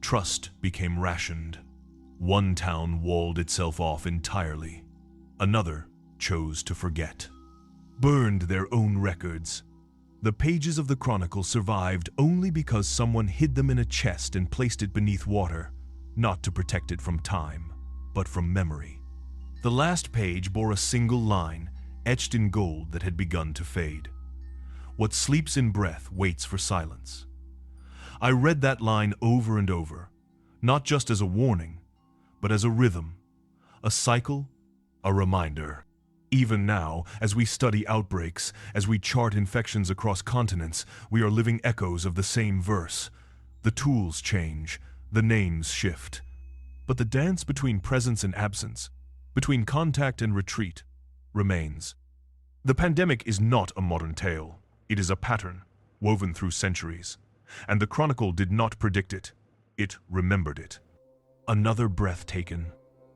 Trust became rationed. One town walled itself off entirely. Another chose to forget. Burned their own records. The pages of the Chronicle survived only because someone hid them in a chest and placed it beneath water, not to protect it from time, but from memory. The last page bore a single line, etched in gold that had begun to fade. What sleeps in breath waits for silence. I read that line over and over, not just as a warning, but as a rhythm, a cycle, a reminder. Even now, as we study outbreaks, as we chart infections across continents, we are living echoes of the same verse. The tools change, the names shift. But the dance between presence and absence, between contact and retreat, remains. The pandemic is not a modern tale. It is a pattern, woven through centuries. And the Chronicle did not predict it. It remembered it. Another breath taken,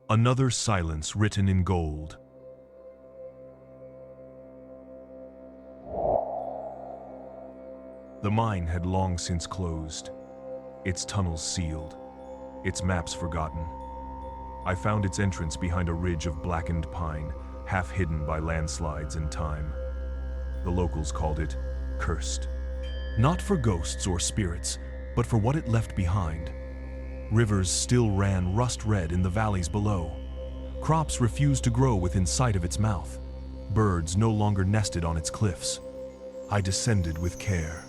another silence written in gold. The mine had long since closed, its tunnels sealed, its maps forgotten. I found its entrance behind a ridge of blackened pine, half hidden by landslides and time. The locals called it cursed. Not for ghosts or spirits, but for what it left behind. Rivers still ran rust-red in the valleys below. Crops refused to grow within sight of its mouth. Birds no longer nested on its cliffs. I descended with care.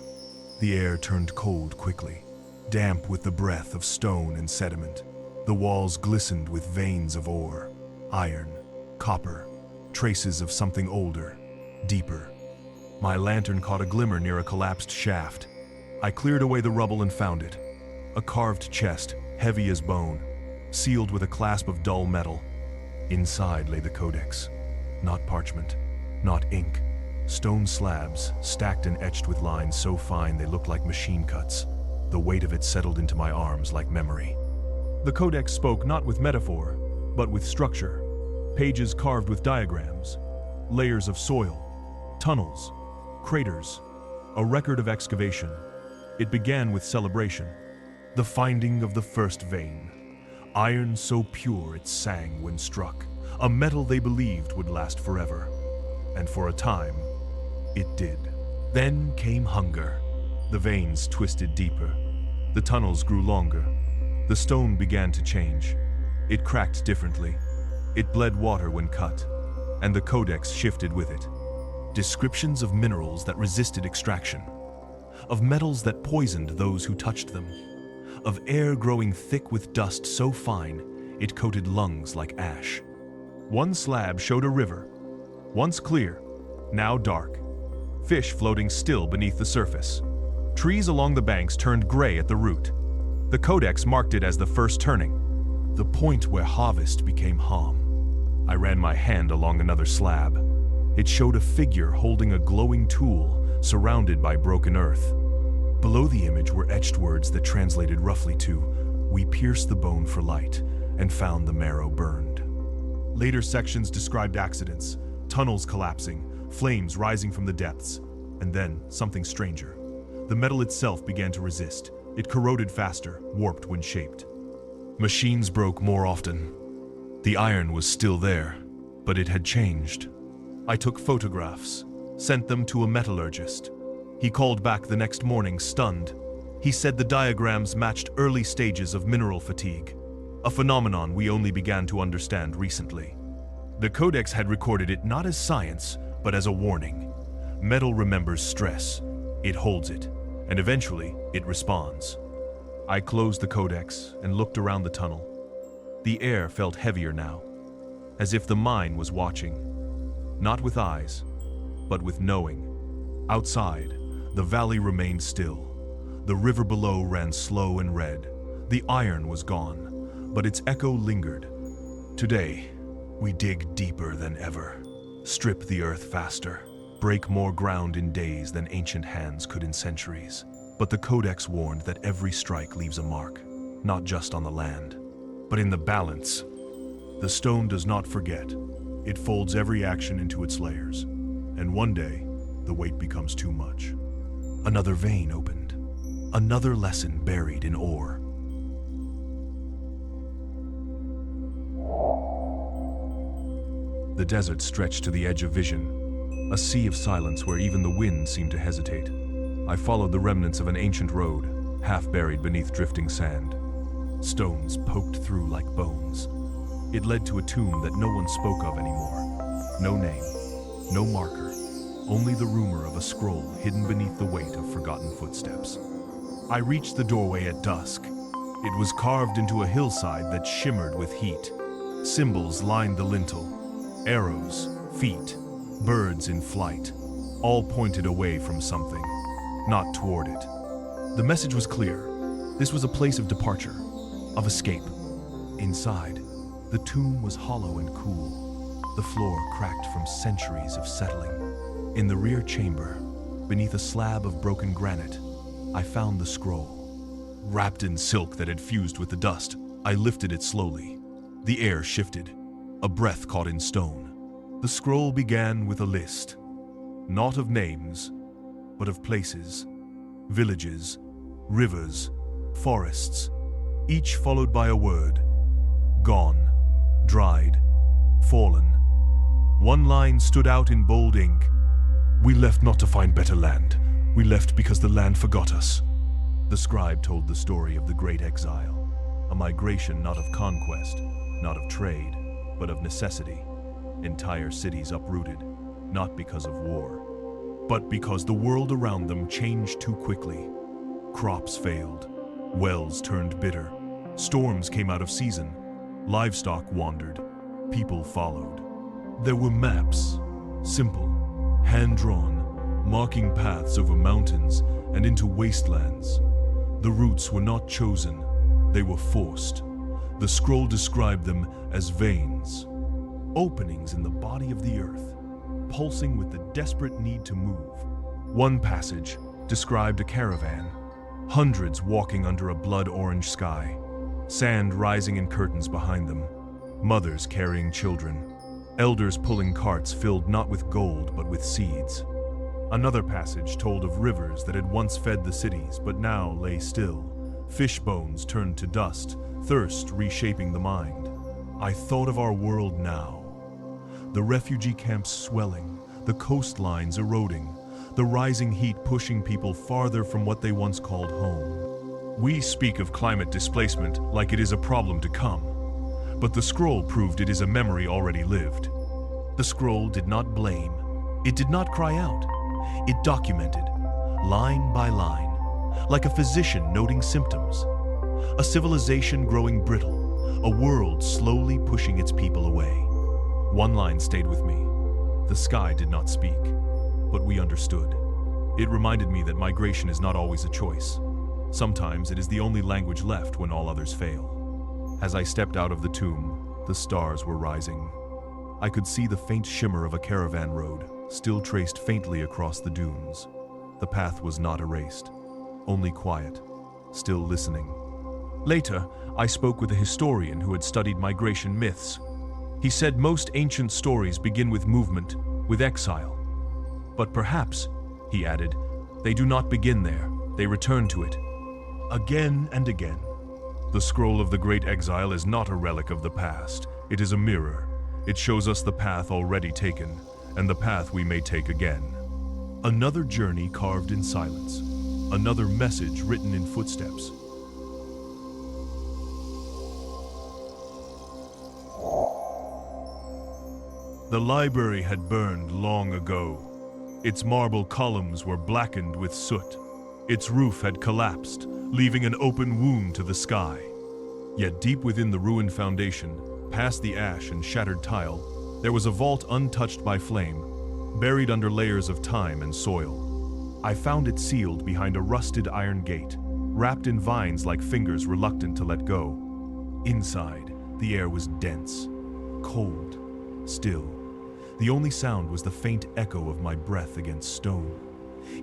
The air turned cold quickly, damp with the breath of stone and sediment. The walls glistened with veins of ore, iron, copper, traces of something older, deeper. My lantern caught a glimmer near a collapsed shaft. I cleared away the rubble and found it. A carved chest, heavy as bone, sealed with a clasp of dull metal. Inside lay the Codex. Not parchment, not ink. Stone slabs, stacked and etched with lines so fine they looked like machine cuts. The weight of it settled into my arms like memory. The Codex spoke not with metaphor, but with structure. Pages carved with diagrams, layers of soil, tunnels, craters, a record of excavation. It began with celebration. The finding of the first vein. Iron so pure it sang when struck. A metal they believed would last forever. And for a time, it did. Then came hunger. The veins twisted deeper. The tunnels grew longer. The stone began to change. It cracked differently. It bled water when cut. And the Codex shifted with it. Descriptions of minerals that resisted extraction. Of metals that poisoned those who touched them. Of air growing thick with dust so fine, it coated lungs like ash. One slab showed a river, once clear, now dark. Fish floating still beneath the surface. Trees along the banks turned gray at the root. The Codex marked it as the first turning, the point where harvest became harm. I ran my hand along another slab. It showed a figure holding a glowing tool, surrounded by broken earth. Below the image were etched words that translated roughly to, "We pierced the bone for light and found the marrow burned." Later sections described accidents, tunnels collapsing, flames rising from the depths, and then something stranger. The metal itself began to resist. It corroded faster, warped when shaped. Machines broke more often. The iron was still there, but it had changed. I took photographs, sent them to a metallurgist. He called back the next morning, stunned. He said the diagrams matched early stages of mineral fatigue, a phenomenon we only began to understand recently. The Codex had recorded it not as science, but as a warning. Metal remembers stress. It holds it, and eventually it responds. I closed the Codex and looked around the tunnel. The air felt heavier now, as if the mine was watching. Not with eyes, but with knowing. Outside, the valley remained still. The river below ran slow and red. The iron was gone, but its echo lingered. Today, we dig deeper than ever. Strip the earth faster. Break more ground in days than ancient hands could in centuries. But the Codex warned that every strike leaves a mark, not just on the land, but in the balance. The stone does not forget. It folds every action into its layers, and one day, the weight becomes too much. Another vein opened, another lesson buried in ore. The desert stretched to the edge of vision, a sea of silence where even the wind seemed to hesitate. I followed the remnants of an ancient road, half buried beneath drifting sand. Stones poked through like bones. It led to a tomb that no one spoke of anymore. No name, no marker, only the rumor of a scroll hidden beneath the weight of forgotten footsteps. I reached the doorway at dusk. It was carved into a hillside that shimmered with heat. Symbols lined the lintel, arrows, feet, birds in flight, all pointed away from something, not toward it. The message was clear. This was a place of departure, of escape. Inside, the tomb was hollow and cool, the floor cracked from centuries of settling. In the rear chamber, beneath a slab of broken granite, I found the scroll. Wrapped in silk that had fused with the dust, I lifted it slowly. The air shifted, a breath caught in stone. The scroll began with a list, not of names, but of places, villages, rivers, forests, each followed by a word. Gone, dried, fallen. One line stood out in bold ink. We left not to find better land. We left because the land forgot us. The scribe told the story of the Great Exile, a migration not of conquest, not of trade, but of necessity. Entire cities uprooted, not because of war, but because the world around them changed too quickly. Crops failed, wells turned bitter, storms came out of season, livestock wandered, people followed. There were maps, simple, hand-drawn, marking paths over mountains and into wastelands. The routes were not chosen, they were forced. The scroll described them as veins, openings in the body of the earth, pulsing with the desperate need to move. One passage described a caravan, hundreds walking under a blood-orange sky, sand rising in curtains behind them, mothers carrying children, elders pulling carts filled not with gold but with seeds. Another passage told of rivers that had once fed the cities but now lay still, fish bones turned to dust, thirst reshaping the mind. I thought of our world now. The refugee camps swelling, the coastlines eroding, the rising heat pushing people farther from what they once called home. We speak of climate displacement like it is a problem to come, but the scroll proved it is a memory already lived. The scroll did not blame, it did not cry out, it documented, line by line, like a physician noting symptoms. A civilization growing brittle, a world slowly pushing its people away. One line stayed with me. The sky did not speak, but we understood. It reminded me that migration is not always a choice. Sometimes it is the only language left when all others fail. As I stepped out of the tomb, the stars were rising. I could see the faint shimmer of a caravan road, still traced faintly across the dunes. The path was not erased, only quiet, still listening. Later, I spoke with a historian who had studied migration myths. He said most ancient stories begin with movement, with exile. But perhaps, he added, they do not begin there, they return to it. Again and again. The scroll of the Great Exile is not a relic of the past, it is a mirror. It shows us the path already taken, and the path we may take again. Another journey carved in silence, another message written in footsteps. The library had burned long ago. Its marble columns were blackened with soot. Its roof had collapsed, leaving an open wound to the sky. Yet deep within the ruined foundation, past the ash and shattered tile, there was a vault untouched by flame, buried under layers of time and soil. I found it sealed behind a rusted iron gate, wrapped in vines like fingers reluctant to let go. Inside, the air was dense, cold, still. The only sound was the faint echo of my breath against stone.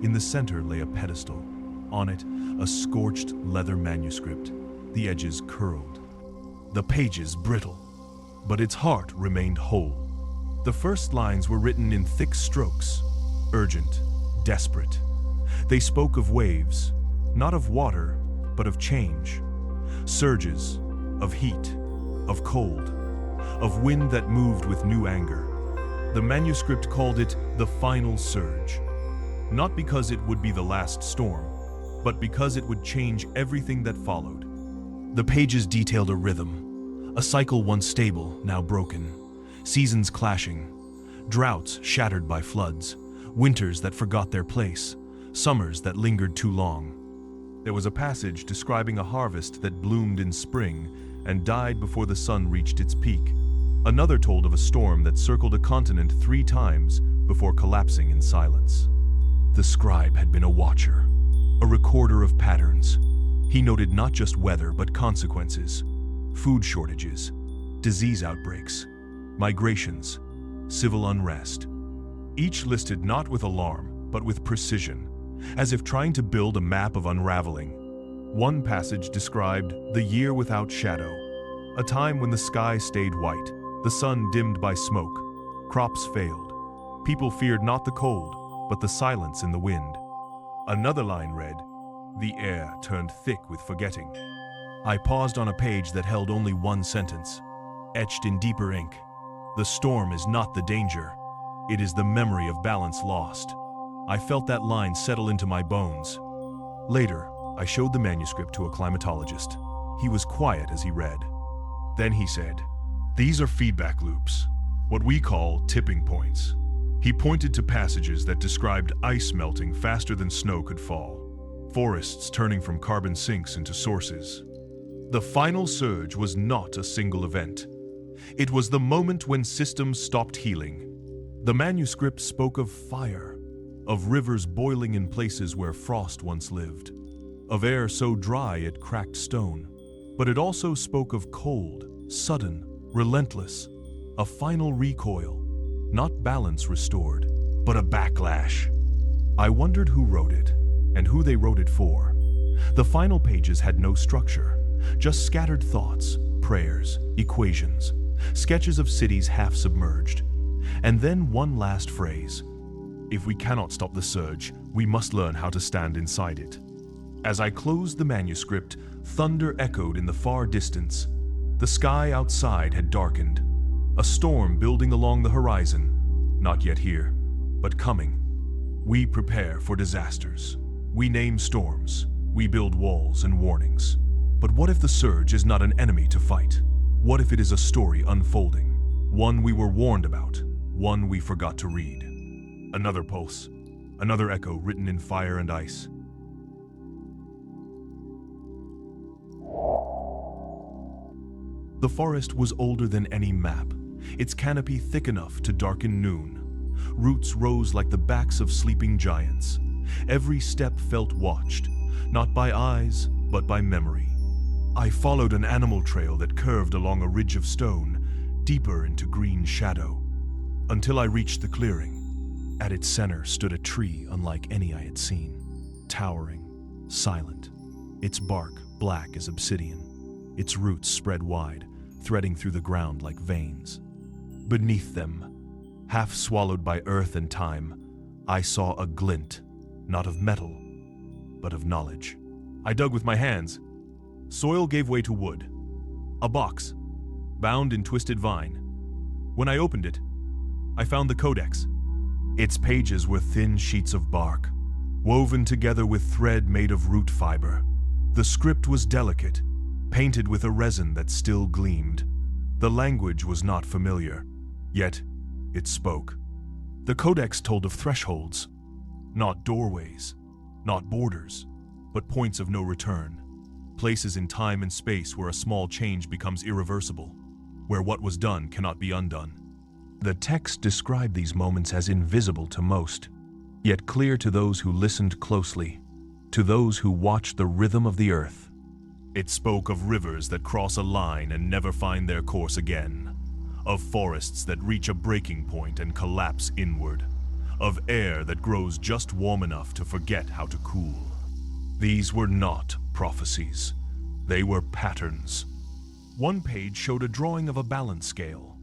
In the center lay a pedestal. On it, a scorched leather manuscript, the edges curled, the pages brittle, but its heart remained whole. The first lines were written in thick strokes, urgent, desperate. They spoke of waves, not of water, but of change. Surges, of heat, of cold, of wind that moved with new anger. The manuscript called it the final surge, not because it would be the last storm, but because it would change everything that followed. The pages detailed a rhythm, a cycle once stable, now broken, seasons clashing, droughts shattered by floods, winters that forgot their place, summers that lingered too long. There was a passage describing a harvest that bloomed in spring and died before the sun reached its peak. Another told of a storm that circled a continent 3 times before collapsing in silence. The scribe had been a watcher, a recorder of patterns. He noted not just weather but consequences, food shortages, disease outbreaks, migrations, civil unrest. Each listed not with alarm but with precision, as if trying to build a map of unraveling. One passage described the year without shadow, a time when the sky stayed white, the sun dimmed by smoke, crops failed. People feared not the cold, but the silence in the wind. Another line read, "The air turned thick with forgetting." I paused on a page that held only one sentence, etched in deeper ink. "The storm is not the danger. It is the memory of balance lost." I felt that line settle into my bones. Later, I showed the manuscript to a climatologist. He was quiet as he read. Then he said, "These are feedback loops, what we call tipping points." He pointed to passages that described ice melting faster than snow could fall, forests turning from carbon sinks into sources. The final surge was not a single event. It was the moment when systems stopped healing. The manuscript spoke of fire, of rivers boiling in places where frost once lived, of air so dry it cracked stone. But it also spoke of cold, sudden, relentless, a final recoil, not balance restored, but a backlash. I wondered who wrote it, and who they wrote it for. The final pages had no structure, just scattered thoughts, prayers, equations, sketches of cities half submerged. And then one last phrase: "If we cannot stop the surge, we must learn how to stand inside it." As I closed the manuscript, thunder echoed in the far distance. The sky outside had darkened. A storm building along the horizon, not yet here, but coming. We prepare for disasters. We name storms. We build walls and warnings. But what if the surge is not an enemy to fight? What if it is a story unfolding? One we were warned about, one we forgot to read. Another pulse, another echo written in fire and ice. The forest was older than any map, its canopy thick enough to darken noon. Roots rose like the backs of sleeping giants. Every step felt watched, not by eyes, but by memory. I followed an animal trail that curved along a ridge of stone, deeper into green shadow, until I reached the clearing. At its center stood a tree unlike any I had seen, towering, silent, its bark black as obsidian, its roots spread wide, threading through the ground like veins. Beneath them, half swallowed by earth and time, I saw a glint, not of metal, but of knowledge. I dug with my hands. Soil gave way to wood. A box, bound in twisted vine. When I opened it, I found the Codex. Its pages were thin sheets of bark, woven together with thread made of root fiber. The script was delicate, painted with a resin that still gleamed. The language was not familiar, yet it spoke. The Codex told of thresholds, not doorways, not borders, but points of no return. Places in time and space where a small change becomes irreversible, where what was done cannot be undone. The text described these moments as invisible to most, yet clear to those who listened closely, to those who watched the rhythm of the earth. It spoke of rivers that cross a line and never find their course again, of forests that reach a breaking point and collapse inward, of air that grows just warm enough to forget how to cool. These were not prophecies. They were patterns. One page showed a drawing of a balance scale.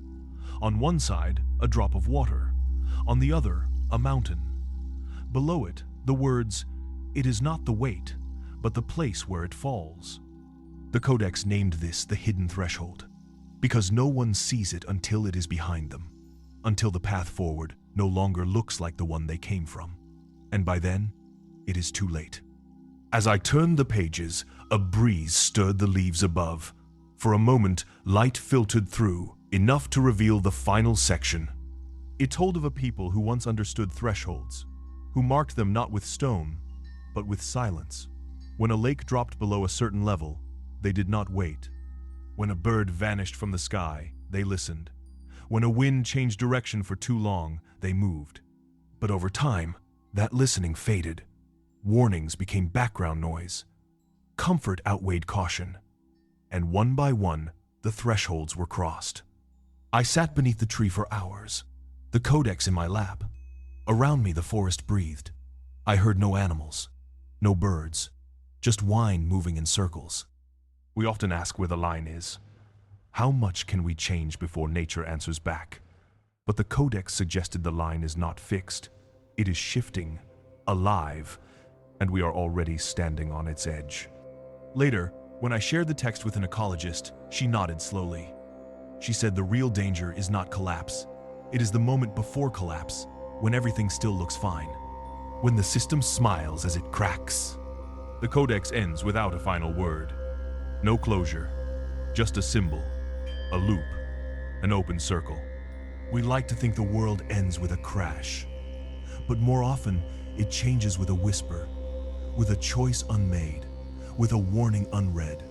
On one side, a drop of water. On the other, a mountain. Below it, the words, "It is not the weight, but the place where it falls." The Codex named this the hidden threshold, because no one sees it until it is behind them, until the path forward no longer looks like the one they came from. And by then, it is too late. As I turned the pages, a breeze stirred the leaves above. For a moment, light filtered through, enough to reveal the final section. It told of a people who once understood thresholds, who marked them not with stone, but with silence. When a lake dropped below a certain level, they did not wait. When a bird vanished from the sky, they listened. When a wind changed direction for too long, they moved. But over time, that listening faded. Warnings became background noise. Comfort outweighed caution. And one by one, the thresholds were crossed. I sat beneath the tree for hours, the Codex in my lap. Around me, the forest breathed. I heard no animals, no birds, just wine moving in circles. We often ask where the line is. How much can we change before nature answers back? But the Codex suggested the line is not fixed. It is shifting, alive, and we are already standing on its edge. Later, when I shared the text with an ecologist, she nodded slowly. She said the real danger is not collapse. It is the moment before collapse, when everything still looks fine. When the system smiles as it cracks. The Codex ends without a final word. No closure, just a symbol, a loop, an open circle. We like to think the world ends with a crash, but more often it changes with a whisper, with a choice unmade, with a warning unread.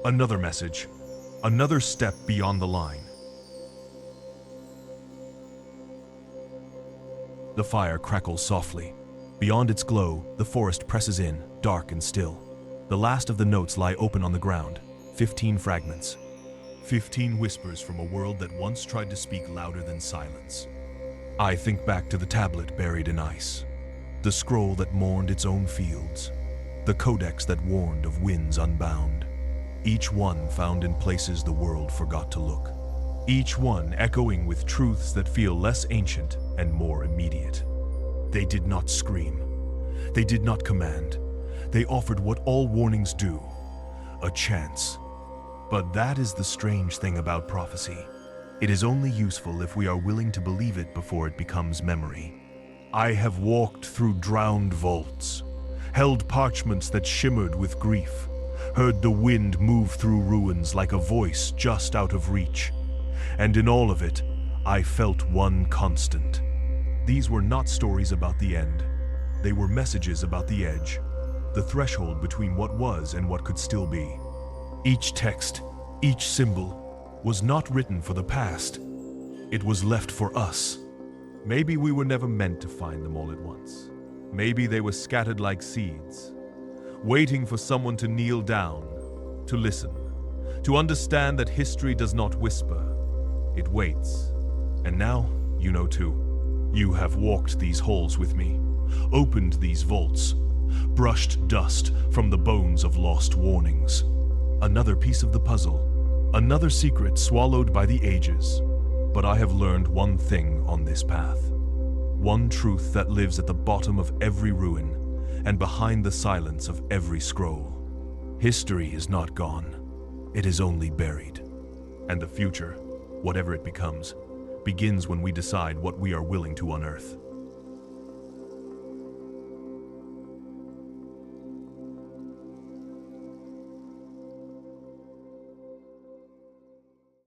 Another message, another step beyond the line. The fire crackles softly. Beyond its glow, the forest presses in, dark and still. The last of the notes lie open on the ground, 15 fragments. 15 whispers from a world that once tried to speak louder than silence. I think back to the tablet buried in ice, the scroll that mourned its own fields, the codex that warned of winds unbound. Each one found in places the world forgot to look. Each one echoing with truths that feel less ancient and more immediate. They did not scream. They did not command. They offered what all warnings do, a chance. But that is the strange thing about prophecy. It is only useful if we are willing to believe it before it becomes memory. I have walked through drowned vaults, held parchments that shimmered with grief, heard the wind move through ruins like a voice just out of reach. And in all of it, I felt one constant. These were not stories about the end. They were messages about the edge, the threshold between what was and what could still be. Each text, each symbol, was not written for the past. It was left for us. Maybe we were never meant to find them all at once. Maybe they were scattered like seeds, waiting for someone to kneel down, to listen, to understand that history does not whisper. It waits. And now, you know too. You have walked these halls with me, opened these vaults, brushed dust from the bones of lost warnings. Another piece of the puzzle, another secret swallowed by the ages. But I have learned one thing on this path. One truth that lives at the bottom of every ruin and behind the silence of every scroll. History is not gone. It is only buried. And the future, whatever it becomes, begins when we decide what we are willing to unearth.